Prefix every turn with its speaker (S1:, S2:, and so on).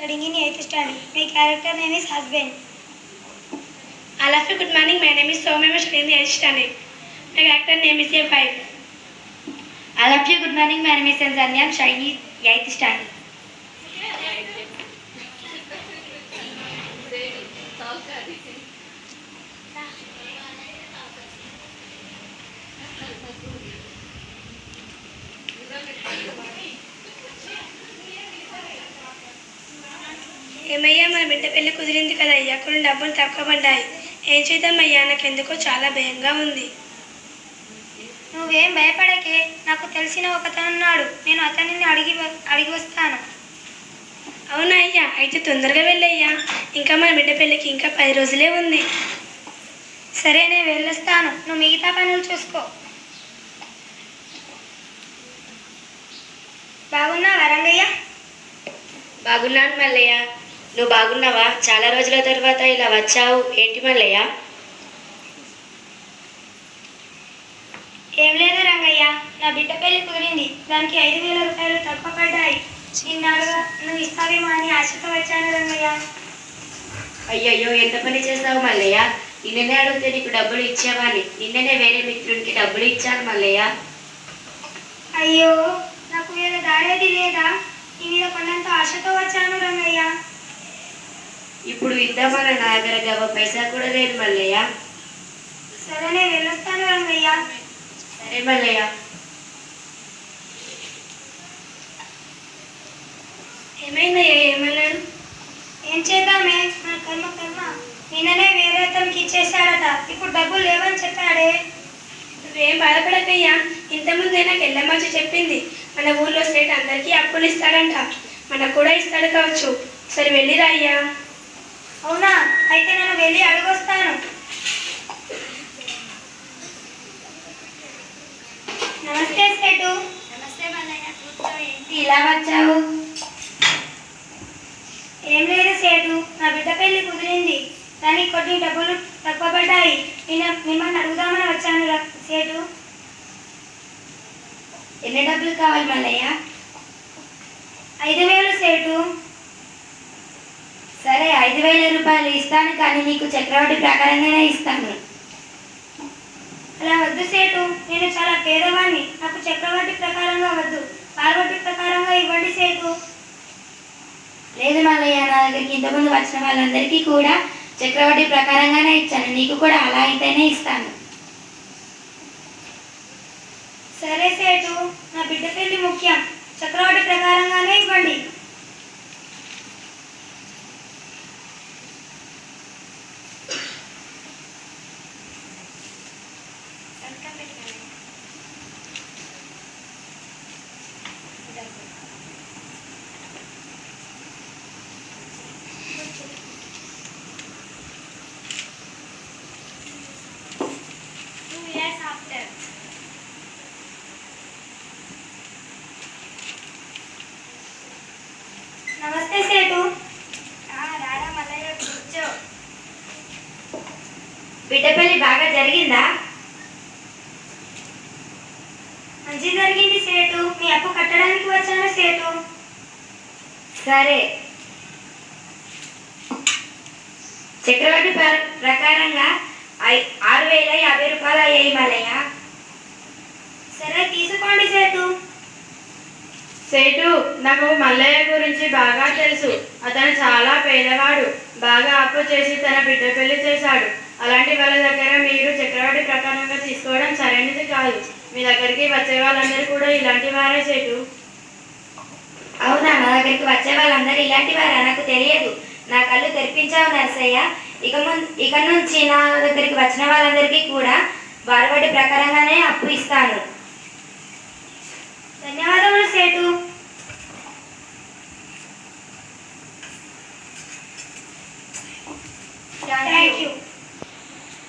S1: studying in 8th standard. My character name is husband.
S2: All of you, good morning. My name is Soumya. I'm studying in the 8th standard. My character name is A5.
S3: All of you, good morning. My name is Sanzanya. I'm studying in 8th standard.
S2: ఏమయ్యా మన బిడ్డ పెళ్ళి కుదిరింది కదా అయ్యా, కొన్ని డబ్బులు తక్కువ పడ్డాయి. ఏం చేద్దామయ్యా, నాకెందుకో చాలా భయంగా ఉంది.
S1: నువ్వేం భయపడకే, నాకు తెలిసిన ఒకతనున్నాడు. నేను అతనిని అడిగి వస్తాను.
S2: అవునా అయ్యా, అయితే తొందరగా వెళ్ళయ్యా. ఇంకా మన బిడ్డ పెళ్ళికి ఇంకా 10 రోజులే ఉంది.
S1: సరే, నేను వెళ్ళొస్తాను. నువ్వు మిగతా పనులు చూసుకో. బాగున్నావా రంగయ్య?
S3: బాగున్నాను మల్లయ్య. నువ్వు బాగున్నావా? చాలా రోజుల తర్వాత ఇలా వచ్చావు, ఏంటి మల్లయ్య?
S1: ఏం లేదు రంగయ్య, నా బిడ్డ పెళ్లి కుదిరింది. దానికి 5,000 రూపాయలు తక్కువ పడ్డాయి. చిన్నగా నువ్వు ఇస్తావేమో అని ఆశతో వచ్చాను రంగయ్య.
S3: అయ్యయ్యో, ఎంత పని చేస్తావు మల్లయ్య? నిన్ననే అడిగితే నీకు డబ్బులు ఇచ్చేవాడిని. నిన్ననే వేరే మిత్రునికి డబ్బులు ఇచ్చాను మల్లయ్య.
S1: అయ్యో, నాకు వేరే దారేది లేదా? నీ మీద కొండంత ఆశతో వచ్చాను రంగయ్య.
S3: ఇప్పుడు ఇద్దామన్న నా దగ్గర గవ పైసా కూడా లేదు మల్లయ్య.
S1: సరే, నేను వెళ్ళొస్తాను రంగయ్య.
S3: సరే మల్లయ్య.
S2: ఏమైందయ్యా, ఏమన్నాడు?
S1: ఏం చేద్దామే, మన కర్మ కర్మ. నిన్ననే వేరే అతనికి ఇచ్చేసాడట, ఇప్పుడు డబ్బులు లేవని చెప్పాడే.
S2: నువ్వేం బాధపడకయ్యా, ఇంతకుముందే నాకు ఎల్లమ్మంచి చెప్పింది. మన ఊర్లో స్టేట్ అందరికీ అప్పులు ఇస్తాడంట, మనకు కూడా ఇస్తాడు కావచ్చు. సరే వెళ్ళిరా అయ్యా.
S1: అవునా? అయితే నేను వెళ్ళి అడిగొస్తాను. నమస్తే సేటు.
S3: నమస్తే మల్లయ్య, కూర్చో. ఏంటి ఇలా వచ్చావు?
S1: ఏం లేదు సేటు, నా బిడ్డ పెళ్లి కుదిరింది. దానికి కొన్ని డబ్బులు తక్కువ పడ్డాయి. మిమ్మల్ని అడుగుదామని వచ్చాను సేటు.
S3: ఎన్ని డబ్బులు కావాలి మల్లయ్య?
S1: 5,000 సేటు.
S3: సరే, 5,000 రూపాయలు ఇస్తాను, కానీ నీకు చక్రవడ్డీ ప్రకారంగానే ఇస్తాను.
S1: అలా వద్దు సేటు, నేను చాలా పేదవాడిని. నాకు చక్రవడ్డీ ప్రకారంగా వద్దు, పార్వడ్డీ ప్రకారంగా ఇవ్వండి సేటు.
S3: లేదు మల్లయ్య, నా దగ్గరికి ఇంతకుముందు వచ్చిన వాళ్ళందరికీ కూడా చక్రవడ్డీ ప్రకారంగానే ఇచ్చాను. నీకు కూడా అలా అయితేనే ఇస్తాను.
S1: సరే సేటు, నా బిడ్డ పెళ్లి ముఖ్యం, చక్రవడ్డీ ప్రకారంగానే ఇవ్వండి. నమస్తే సేటు.
S3: రారా మల్లయ్య, కూర్చో. బిడ్డ పెళ్లి బాగా జరిగిందా?
S1: మంచి జరిగింది సేటు. మీ అప్పు కట్టడానికి వచ్చాను సేటు.
S3: సరే, చక్రవడ్డీ ప్రకారంగా 6,050 రూపాయలు అయ్యాయి మల్లయ్య.
S1: సరే, తీసుకోండి సేటు.
S4: సేటు, నాకు మల్లయ్య గురించి బాగా తెలుసు. అతను చాలా పేదవాడు, బాగా అప్పు చేసి తన బిడ్డ పెళ్లి చేశాడు. అలాంటి వాళ్ళ దగ్గర మీరు చక్రవడ్డీ ప్రకారంగా తీసుకోవడం సరైనది కాదు. మీ దగ్గరికి వచ్చే వాళ్ళందరూ కూడా ఇలాంటి వారే సేటు.
S3: అవునా? నా దగ్గరికి వచ్చే వాళ్ళందరూ ఇలాంటి వారా? నాకు తెలియదు. నా కళ్ళు తెరిపించావు నరసయ్య. ఇక నుంచి నా దగ్గరికి వచ్చిన వాళ్ళందరికీ కూడా పార్వడ్డీ ప్రకారంగానే అప్పు ఇస్తాను.